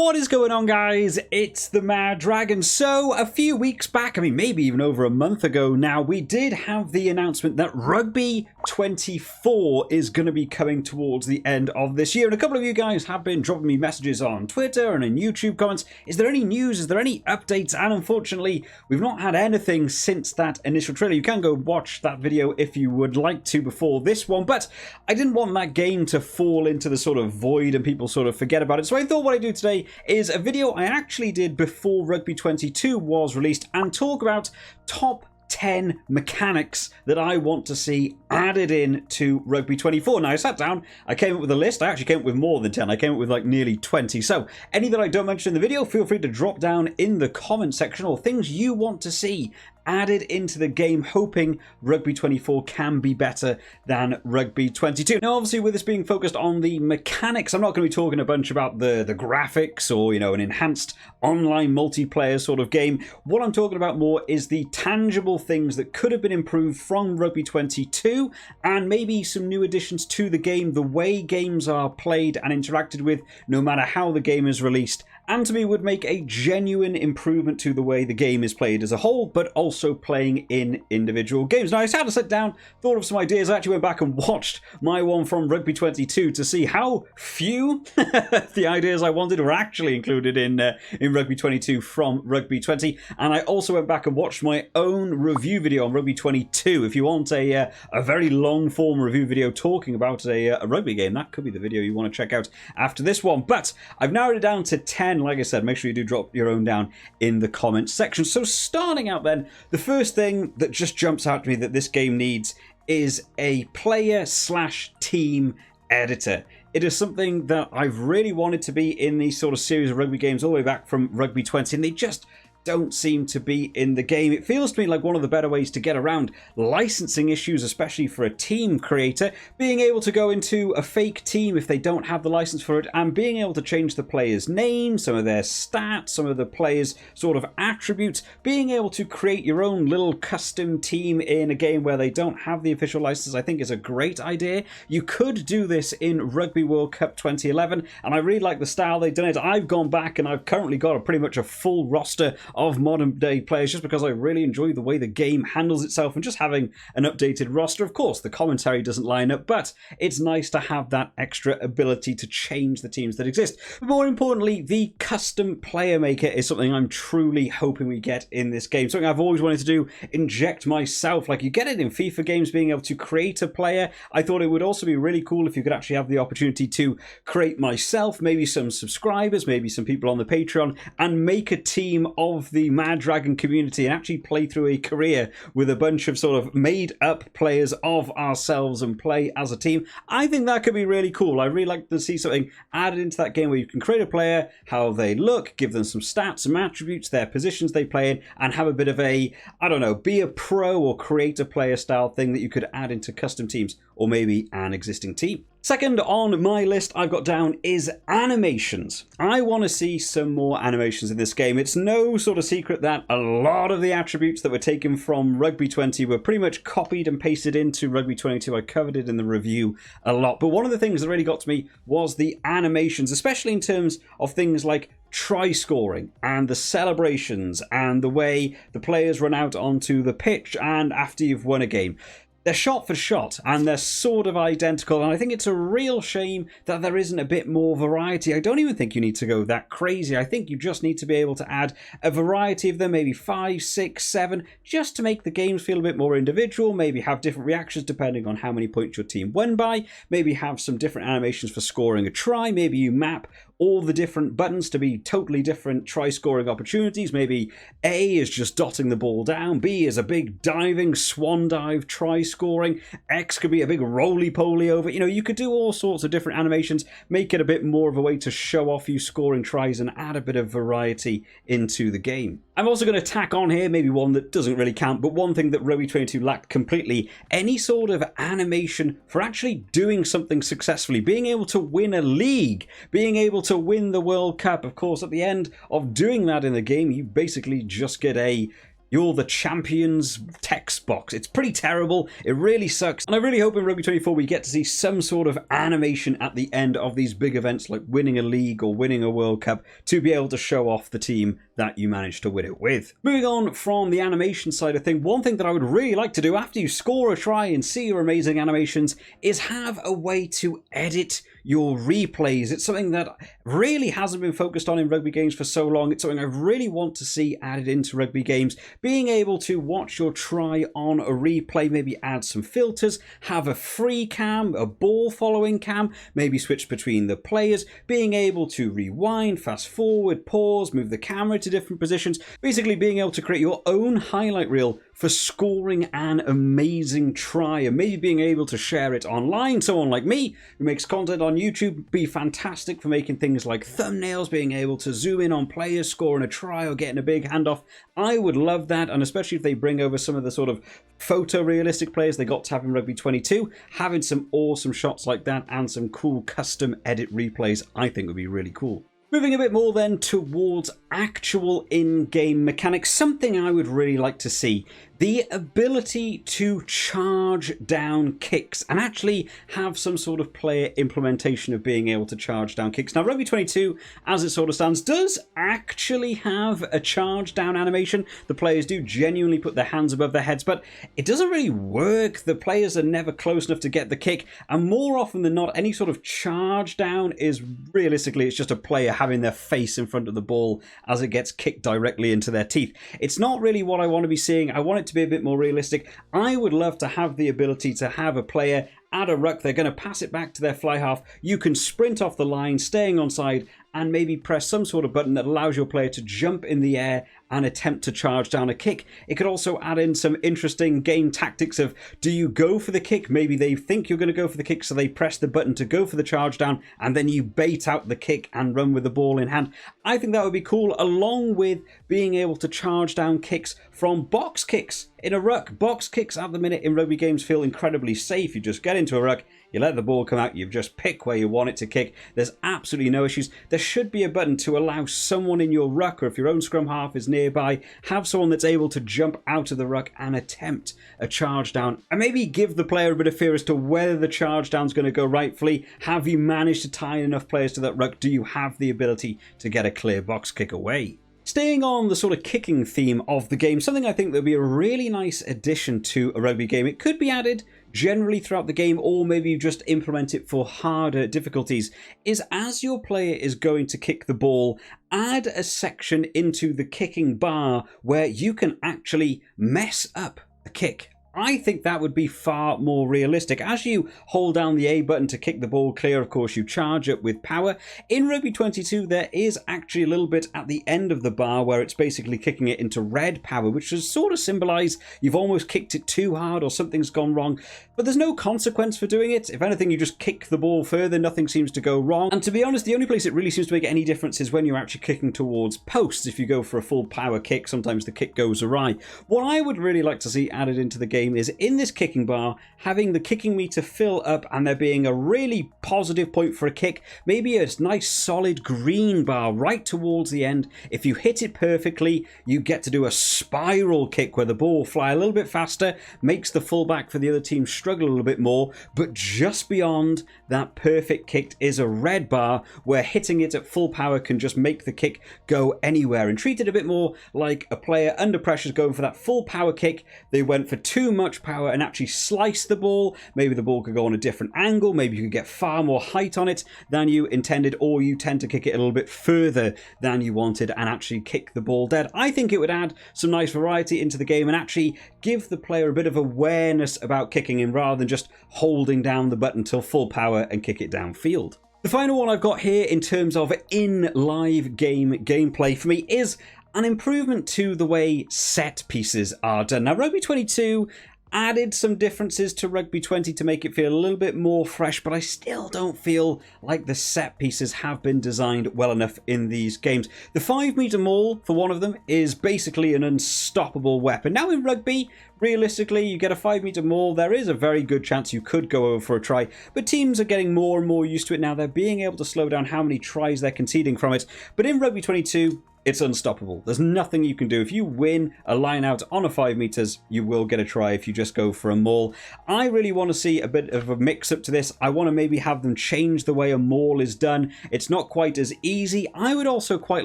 What is going on, guys? It's the Mad Dragon. So a few weeks back, I mean maybe even over a month ago now, we did have the announcement that Rugby 24 is going to be coming towards the end of this year, and a couple of you guys have been dropping me messages on Twitter and in YouTube comments. Is there any news? Is there any updates? And unfortunately, we've not had anything since that initial trailer. You can go watch that video if you would like to before this one, but I didn't want that game to fall into the sort of void and people sort of forget about it. So I thought what I'd do today is a video I actually did before Rugby 22 was released and talk about top 10 mechanics that I want to see added in to Rugby 24. Now I sat down, I came up with a list. I actually came up with more than 10. I came up with like nearly 20. So any that I don't mention in the video, feel free to drop down in the comment section or things you want to see added into the game, hoping Rugby 24 can be better than Rugby 22. Now, obviously, with this being focused on the mechanics, I'm not going to be talking a bunch about the graphics or, you know, an enhanced online multiplayer sort of game. What I'm talking about more is the tangible things that could have been improved from Rugby 22 and maybe some new additions to the game, the way games are played and interacted with, no matter how the game is released, and to me would make a genuine improvement to the way the game is played as a whole, but also playing in individual games. Now, I had to sit down, thought of some ideas. I actually went back and watched my one from Rugby 22 to see how few the ideas I wanted were actually included in Rugby 22 from Rugby 20. And I also went back and watched my own review video on Rugby 22. If you want a very long-form review video talking about a rugby game, that could be the video you want to check out after this one. But I've narrowed it down to 10. Like I said, make sure you do drop your own down in the comments section. So starting out then, the first thing that just jumps out to me that this game needs is a player/team editor. It is something that I've really wanted to be in these sort of series of rugby games all the way back from Rugby 20, and they just don't seem to be in the game. It feels to me like one of the better ways to get around licensing issues, especially for a team creator, being able to go into a fake team if they don't have the license for it, and being able to change the player's name, some of their stats, some of the player's sort of attributes, being able to create your own little custom team in a game where they don't have the official license, I think is a great idea. You could do this in Rugby World Cup 2011, and I really like the style they've done it. I've gone back and I've currently got pretty much a full roster of modern day players just because I really enjoy the way the game handles itself, and just having an updated roster. Of course, the commentary doesn't line up, but it's nice to have that extra ability to change the teams that exist. But more importantly, the custom player maker is something I'm truly hoping we get in this game. Something I've always wanted to do, inject myself, like you get it in FIFA games, being able to create a player. I thought it would also be really cool if you could actually have the opportunity to create myself, maybe some subscribers, maybe some people on the Patreon, and make a team of the Mad Dragon community and actually play through a career with a bunch of sort of made up players of ourselves and play as a team. I think that could be really cool. I really like to see something added into that game where you can create a player, how they look, give them some stats, some attributes, their positions they play in, and have a bit of a, I don't know, be a pro or create a player style thing that you could add into custom teams or maybe an existing team. Second on my list I've got down is animations. I want to see some more animations in this game. It's no sort of secret that a lot of the attributes that were taken from Rugby 20 were pretty much copied and pasted into Rugby 22. I covered it in the review a lot. But one of the things that really got to me was the animations, especially in terms of things like try scoring and the celebrations and the way the players run out onto the pitch and after you've won a game. They're shot for shot and they're sort of identical, and I think it's a real shame that there isn't a bit more variety. I don't even think you need to go that crazy. I think you just need to be able to add a variety of them, maybe 5, 6, 7, just to make the games feel a bit more individual, maybe have different reactions depending on how many points your team won by, maybe have some different animations for scoring a try, maybe you map all the different buttons to be totally different try scoring opportunities. Maybe A is just dotting the ball down, B is a big diving swan dive try scoring, X could be a big roly-poly over. You know, you could do all sorts of different animations, make it a bit more of a way to show off you scoring tries and add a bit of variety into the game. I'm also going to tack on here maybe one that doesn't really count, but one thing that Rugby 22 lacked completely: any sort of animation for actually doing something successfully, being able to win a league, being able to win the World Cup. Of course, at the end of doing that in the game, you basically just get a you're the champions text box. It's pretty terrible. It really sucks. And I really hope in Rugby 24 we get to see some sort of animation at the end of these big events like winning a league or winning a World Cup to be able to show off the team that you managed to win it with. Moving on from the animation side of things, one thing that I would really like to do after you score a try and see your amazing animations is have a way to edit your replays. It's something that really hasn't been focused on in rugby games for so long. It's something I really want to see added into rugby games. Being able to watch your try on a replay, maybe add some filters, have a free cam, a ball following cam, maybe switch between the players, being able to rewind, fast forward, pause, move the camera to different positions, basically being able to create your own highlight reel for scoring an amazing try and maybe being able to share it online. Someone like me who makes content on YouTube would be fantastic for making things like thumbnails, being able to zoom in on players scoring a try or getting a big handoff. I would love that, and especially if they bring over some of the sort of photorealistic players they got to have in Rugby 22, having some awesome shots like that and some cool custom edit replays I think would be really cool. Moving a bit more then towards actual in-game mechanics, something I would really like to see. The ability to charge down kicks and actually have some sort of player implementation of being able to charge down kicks. Now, Rugby 22, as it sort of stands, does actually have a charge down animation. The players do genuinely put their hands above their heads, but it doesn't really work. The players are never close enough to get the kick, and more often than not, any sort of charge down is realistically, it's just a player having their face in front of the ball as it gets kicked directly into their teeth. It's not really what I want to be seeing. I want it to be a bit more realistic. I would love to have the ability to have a player at a ruck, they're going to pass it back to their fly half. You can sprint off the line, staying onside, and maybe press some sort of button that allows your player to jump in the air and attempt to charge down a kick. It could also add in some interesting game tactics of, do you go for the kick? Maybe they think you're going to go for the kick, so they press the button to go for the charge down, and then you bait out the kick and run with the ball in hand. I think that would be cool, along with being able to charge down kicks from box kicks in a ruck. Box kicks at the minute in rugby games feel incredibly safe. You just get into a ruck, you let the ball come out, you just pick where you want it to kick. There's absolutely no issues. There should be a button to allow someone in your ruck, or if your own scrum half is nearby, have someone that's able to jump out of the ruck and attempt a charge down. And maybe give the player a bit of fear as to whether the charge down's going to go rightfully. Have you managed to tie enough players to that ruck? Do you have the ability to get a clear box kick away? Staying on the sort of kicking theme of the game, something I think that would be a really nice addition to a rugby game. It could be added generally throughout the game, or maybe you just implement it for harder difficulties, is as your player is going to kick the ball, add a section into the kicking bar where you can actually mess up a kick. I think that would be far more realistic. As you hold down the A button to kick the ball clear, of course, you charge it with power. In Rugby 22, there is actually a little bit at the end of the bar where it's basically kicking it into red power, which is sort of symbolise you've almost kicked it too hard or something's gone wrong. But there's no consequence for doing it. If anything, you just kick the ball further, nothing seems to go wrong. And to be honest, the only place it really seems to make any difference is when you're actually kicking towards posts. If you go for a full power kick, sometimes the kick goes awry. What I would really like to see added into the game is in this kicking bar, having the kicking meter fill up and there being a really positive point for a kick, maybe a nice solid green bar right towards the end. If you hit it perfectly, you get to do a spiral kick where the ball will fly a little bit faster, makes the fullback for the other team struggle a little bit more, but just beyond that perfect kick is a red bar where hitting it at full power can just make the kick go anywhere, and treat it a bit more like a player under pressure is going for that full power kick. They went for too much power and actually sliced the ball. Maybe the ball could go on a different angle, maybe you could get far more height on it than you intended, or you tend to kick it a little bit further than you wanted and actually kick the ball dead. I think it would add some nice variety into the game and actually give the player a bit of awareness about kicking him rather than just holding down the button till full power and kick it downfield. The final one I've got here in terms of in live game gameplay for me is an improvement to the way set pieces are done. Now, Rugby 22 added some differences to Rugby 20 to make it feel a little bit more fresh, but I still don't feel like the set pieces have been designed well enough in these games. The 5-meter maul, for one of them, is basically an unstoppable weapon. Now in Rugby, realistically, you get a 5-meter maul, there is a very good chance you could go over for a try, but teams are getting more and more used to it now. They're being able to slow down how many tries they're conceding from it. But in Rugby 22, it's unstoppable. There's nothing you can do. If you win a line out on a 5 meters, you will get a try if you just go for a maul. I really want to see a bit of a mix up to this. I want to maybe have them change the way a maul is done. It's not quite as easy. I would also quite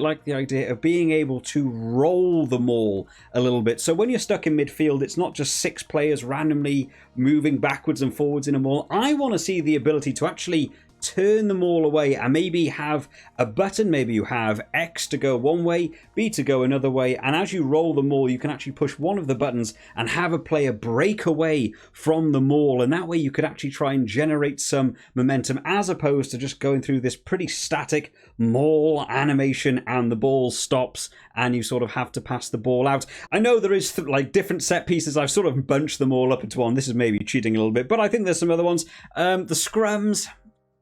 like the idea of being able to roll the maul a little bit. So when you're stuck in midfield, it's not just 6 players randomly moving backwards and forwards in a maul. I want to see the ability to actually turn them all away and maybe have a button. Maybe you have X to go one way, B to go another way, and as you roll the maul you can actually push one of the buttons and have a player break away from the maul, and that way you could actually try and generate some momentum as opposed to just going through this pretty static maul animation and the ball stops and you sort of have to pass the ball out. I know there is like different set pieces. I've sort of bunched them all up into one. This is maybe cheating a little bit, but I think there's some other ones. The scrums,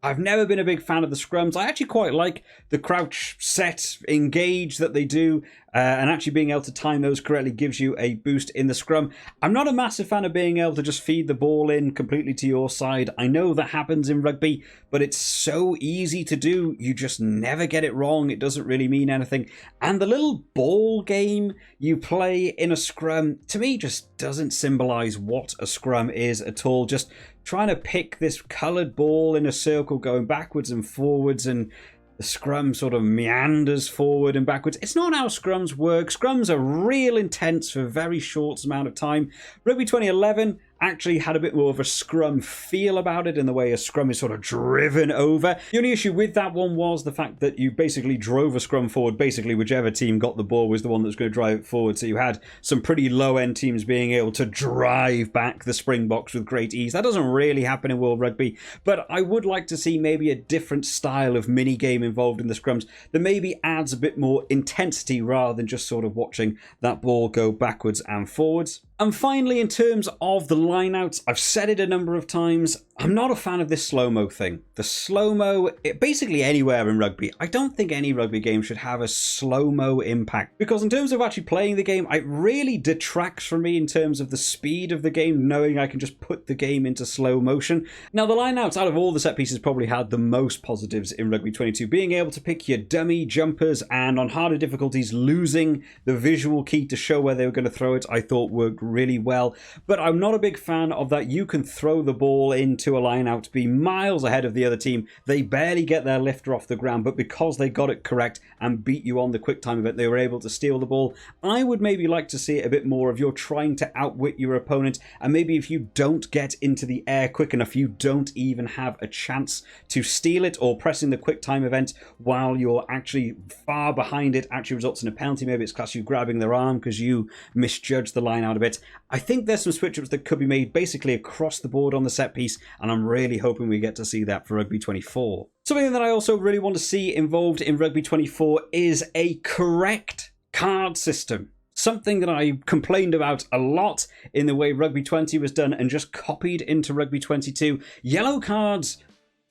I've never been a big fan of the scrums. I actually quite like the crouch, set, engage that they do, and actually being able to time those correctly gives you a boost in the scrum. I'm not a massive fan of being able to just feed the ball in completely to your side. I know that happens in rugby, but it's so easy to do. You just never get it wrong. It doesn't really mean anything. And the little ball game you play in a scrum, to me, just doesn't symbolize what a scrum is at all. Just trying to pick this coloured ball in a circle going backwards and forwards, and the scrum sort of meanders forward and backwards. It's not how scrums work. Scrums are real intense for a very short amount of time. Rugby 2011 actually had a bit more of a scrum feel about it in the way a scrum is sort of driven over. The only issue with that one was the fact that you basically drove a scrum forward. Basically, whichever team got the ball was the one that was going to drive it forward. So you had some pretty low-end teams being able to drive back the Springboks with great ease. That doesn't really happen in World Rugby, but I would like to see maybe a different style of mini-game involved in the scrums that maybe adds a bit more intensity rather than just sort of watching that ball go backwards and forwards. And finally, in terms of the lineouts, I've said it a number of times, I'm not a fan of this slow-mo thing. The slow-mo, basically anywhere in rugby, I don't think any rugby game should have a slow-mo impact. Because in terms of actually playing the game, it really detracts from me in terms of the speed of the game, knowing I can just put the game into slow motion. Now, the lineouts out of all the set pieces probably had the most positives in Rugby 22. Being able to pick your dummy jumpers and on harder difficulties, losing the visual key to show where they were going to throw it, I thought worked really well. But I'm not a big fan of that you can throw the ball into a line out, be miles ahead of the other team. They barely get their lifter off the ground, but because they got it correct and beat you on the quick time event, they were able to steal the ball. I would maybe like to see it a bit more of you're trying to outwit your opponent, and maybe if you don't get into the air quick enough, you don't even have a chance to steal it, or pressing the quick time event while you're actually far behind it actually results in a penalty. Maybe it's class you grabbing their arm because you misjudged the line out a bit. I think there's some switch-ups that could be made basically across the board on the set piece, and I'm really hoping we get to see that for Rugby 24. Something that I also really want to see involved in Rugby 24 is a correct card system. Something that I complained about a lot in the way Rugby 20 was done and just copied into Rugby 22. Yellow cards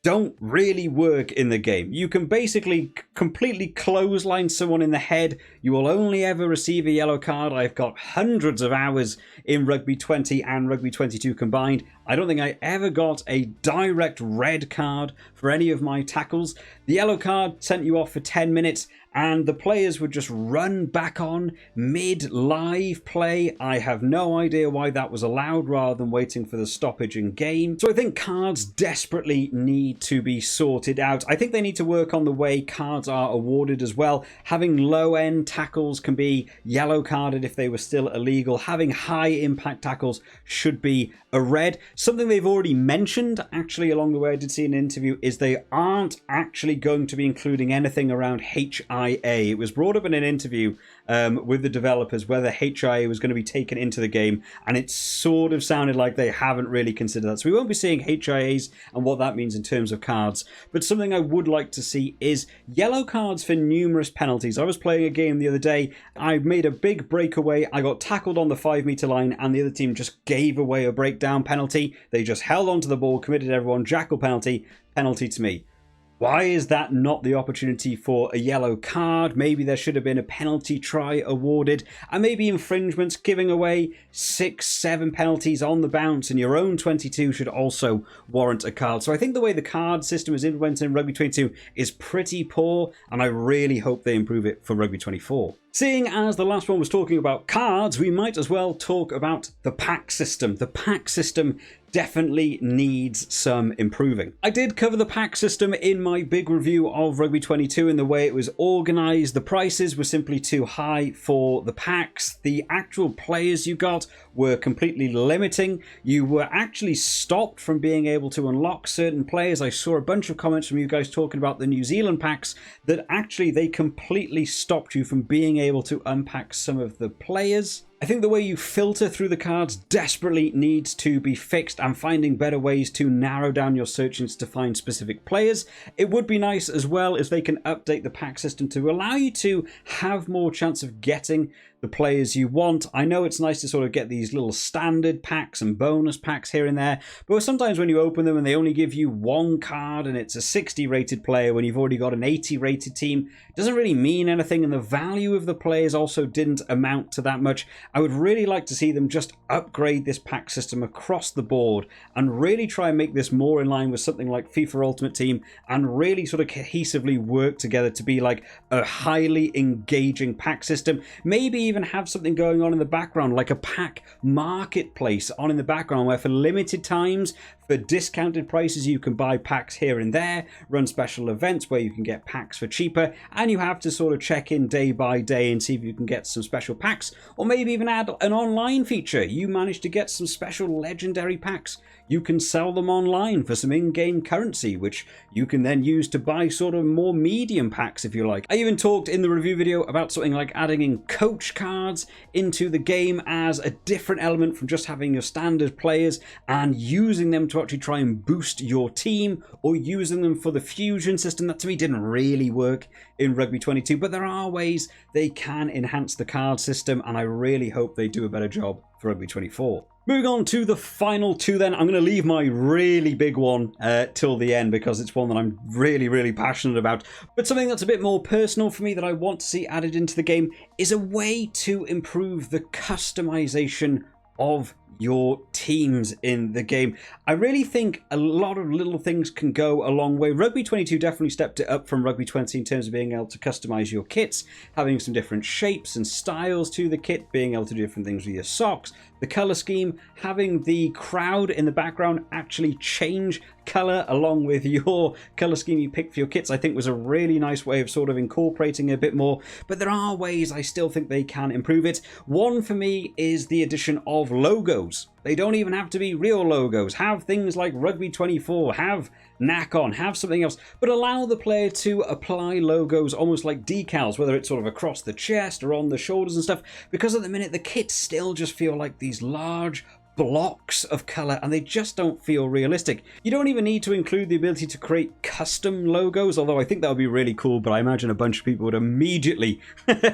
don't really work in the game. You can basically completely clothesline someone in the head. You will only ever receive a yellow card. I've got hundreds of hours in Rugby 20 and Rugby 22 combined. I don't think I ever got a direct red card for any of my tackles. The yellow card sent you off for 10 minutes and the players would just run back on mid-live play. I have no idea why that was allowed rather than waiting for the stoppage in game. So I think cards desperately need to be sorted out. I think they need to work on the way cards are awarded as well. Having low-end tackles can be yellow carded if they were still illegal. Having high-impact tackles should be a red. Something they've already mentioned, actually, along the way, I did see in an interview, is they aren't actually going to be including anything around HIA. It was brought up in an interview with the developers whether HIA was going to be taken into the game, and it sort of sounded like they haven't really considered that. So we won't be seeing HIAs and what that means in terms of cards. But something I would like to see is yellow cards for numerous penalties. I was playing a game the other day. I made a big breakaway. I got tackled on the 5-meter line, and the other team just gave away a breakdown penalty. They just held onto the ball, committed everyone, jackal penalty to me. Why is that not the opportunity for a yellow card? Maybe there should have been a penalty try awarded, and maybe infringements, giving away 6, 7 penalties on the bounce in your own 22 should also warrant a card. So I think the way the card system is implemented in Rugby 22 is pretty poor, and I really hope they improve it for Rugby 24. Seeing as the last one was talking about cards, we might as well talk about the pack system. The pack system definitely needs some improving. I did cover the pack system in my big review of Rugby 22 in the way it was organised. The prices were simply too high for the packs. The actual players you got were completely limiting. You were actually stopped from being able to unlock certain players. I saw a bunch of comments from you guys talking about the New Zealand packs that actually they completely stopped you from being able to unpack some of the players. I think the way you filter through the cards desperately needs to be fixed, and finding better ways to narrow down your searches to find specific players. It would be nice as well if they can update the pack system to allow you to have more chance of getting the players you want. I know it's nice to sort of get these little standard packs and bonus packs here and there, but sometimes when you open them and they only give you one card and it's a 60 rated player when you've already got an 80 rated team, it doesn't really mean anything, and the value of the players also didn't amount to that much. I would really like to see them just upgrade this pack system across the board and really try and make this more in line with something like FIFA Ultimate Team, and really sort of cohesively work together to be like a highly engaging pack system. Maybe even have something going on in the background like a pack marketplace on in the background where for limited times, for discounted prices, you can buy packs here and there, run special events where you can get packs for cheaper, and you have to sort of check in day by day and see if you can get some special packs, or maybe even add an online feature. You manage to get some special legendary packs, you can sell them online for some in-game currency, which you can then use to buy sort of more medium packs if you like. I even talked in the review video about something like adding in coach cards into the game as a different element from just having your standard players, and using them to actually try and boost your team, or using them for the fusion system. That to me didn't really work in Rugby 22, but there are ways they can enhance the card system, and I really hope they do a better job for Rugby 24. Moving on to the final two then, I'm going to leave my really big one till the end because it's one that I'm really passionate about. But something that's a bit more personal for me that I want to see added into the game is a way to improve the customization of your teams in the game. I really think a lot of little things can go a long way. Rugby 22 definitely stepped it up from Rugby 20 in terms of being able to customize your kits, having some different shapes and styles to the kit, being able to do different things with your socks, the color scheme, having the crowd in the background actually change color along with your color scheme you pick for your kits, I think was a really nice way of sort of incorporating a bit more. But there are ways I still think they can improve it. One for me is the addition of logos. They don't even have to be real logos. Have things like Rugby 24, have nacon, have something else, but allow the player to apply logos almost like decals, whether it's sort of across the chest or on the shoulders and stuff, because at the minute the kits still just feel like these large blocks of color and they just don't feel realistic. You don't even need to include the ability to create custom logos, although I think that would be really cool, but I imagine a bunch of people would immediately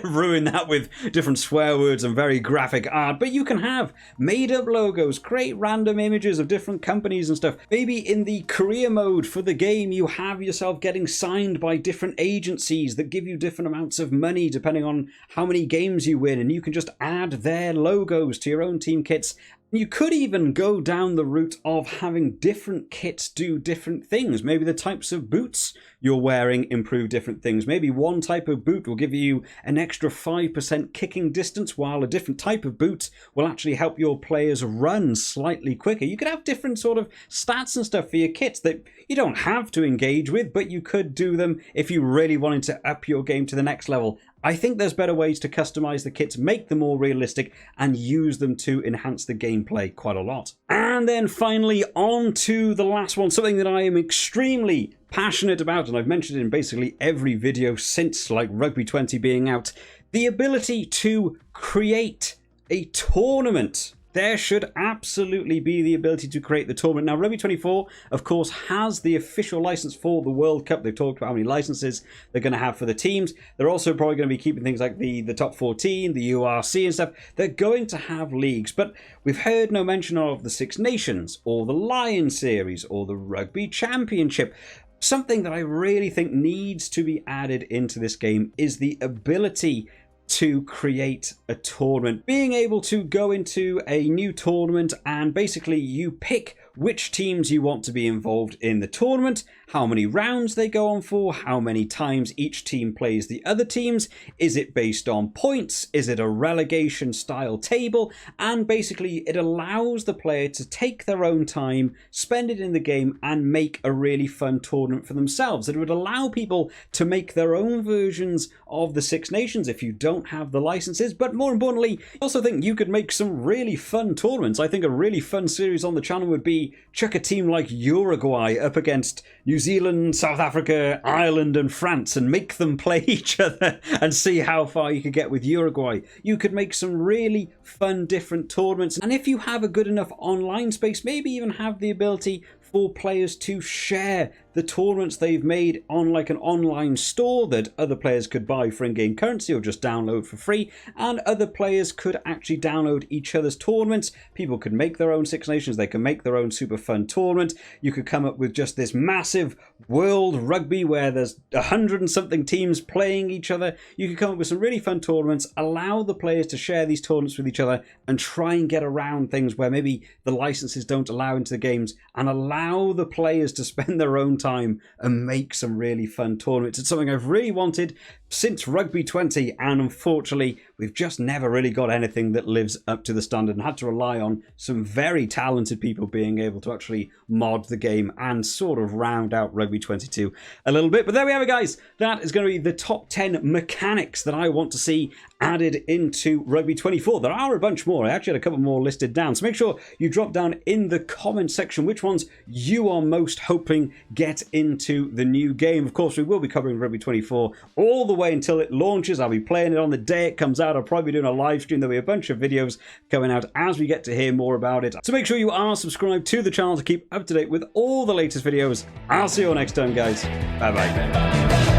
ruin that with different swear words and very graphic art. But you can have made up logos, create random images of different companies and stuff. Maybe in the career mode for the game you have yourself getting signed by different agencies that give you different amounts of money depending on how many games you win, and you can just add their logos to your own team kits. You could even go down the route of having different kits do different things. Maybe the types of boots you're wearing improve different things. Maybe one type of boot will give you an extra 5% kicking distance, while a different type of boot will actually help your players run slightly quicker. You could have different sort of stats and stuff for your kits that you don't have to engage with, but you could do them if you really wanted to up your game to the next level. I think there's better ways to customize the kits, make them more realistic, and use them to enhance the gameplay quite a lot. And then finally, on to the last one, something that I am extremely passionate about, and I've mentioned it in basically every video since like Rugby 20 being out, the ability to create a tournament. There should absolutely be the ability to create the tournament. Now, Rugby 24, of course, has the official license for the World Cup. They've talked about how many licenses they're going to have for the teams. They're also probably going to be keeping things like the top 14, the URC and stuff. They're going to have leagues, but we've heard no mention of the Six Nations or the Lion Series or the Rugby Championship. Something that I really think needs to be added into this game is the ability to create a tournament. Being able to go into a new tournament and basically you pick which teams you want to be involved in the tournament, how many rounds they go on for, how many times each team plays the other teams, is it based on points, is it a relegation style table, and basically it allows the player to take their own time, spend it in the game, and make a really fun tournament for themselves. It would allow people to make their own versions of the Six Nations if you don't have the licenses, but more importantly, I also think you could make some really fun tournaments. I think a really fun series on the channel would be chuck a team like Uruguay up against New Zealand, South Africa, Ireland and France and make them play each other and see how far you could get with Uruguay. You could make some really fun different tournaments, and if you have a good enough online space, maybe even have the ability for players to share the tournaments they've made on like an online store that other players could buy for in-game currency or just download for free, and other players could actually download each other's tournaments. People could make their own Six Nations, they can make their own super fun tournament. You could come up with just this massive world rugby where there's 100 and something teams playing each other. You could come up with some really fun tournaments, allow the players to share these tournaments with each other and try and get around things where maybe the licenses don't allow into the games, and allow the players to spend their own time and make some really fun tournaments. It's something I've really wanted since Rugby 20, and unfortunately we've just never really got anything that lives up to the standard, and had to rely on some very talented people being able to actually mod the game and sort of round out Rugby 22 a little bit. But there we have it, guys. That is going to be the top 10 mechanics that I want to see added into Rugby 24. There are a bunch more. I actually had a couple more listed down, so make sure you drop down in the comment section which ones you are most hoping get into the new game. Of course, we will be covering Rugby 24 all the way until it launches. I'll be playing it on the day it comes out. I'll probably be doing a live stream. There'll be a bunch of videos coming out as we get to hear more about it. So make sure you are subscribed to the channel to keep up to date with all the latest videos. I'll see you all next time, guys. Bye-bye.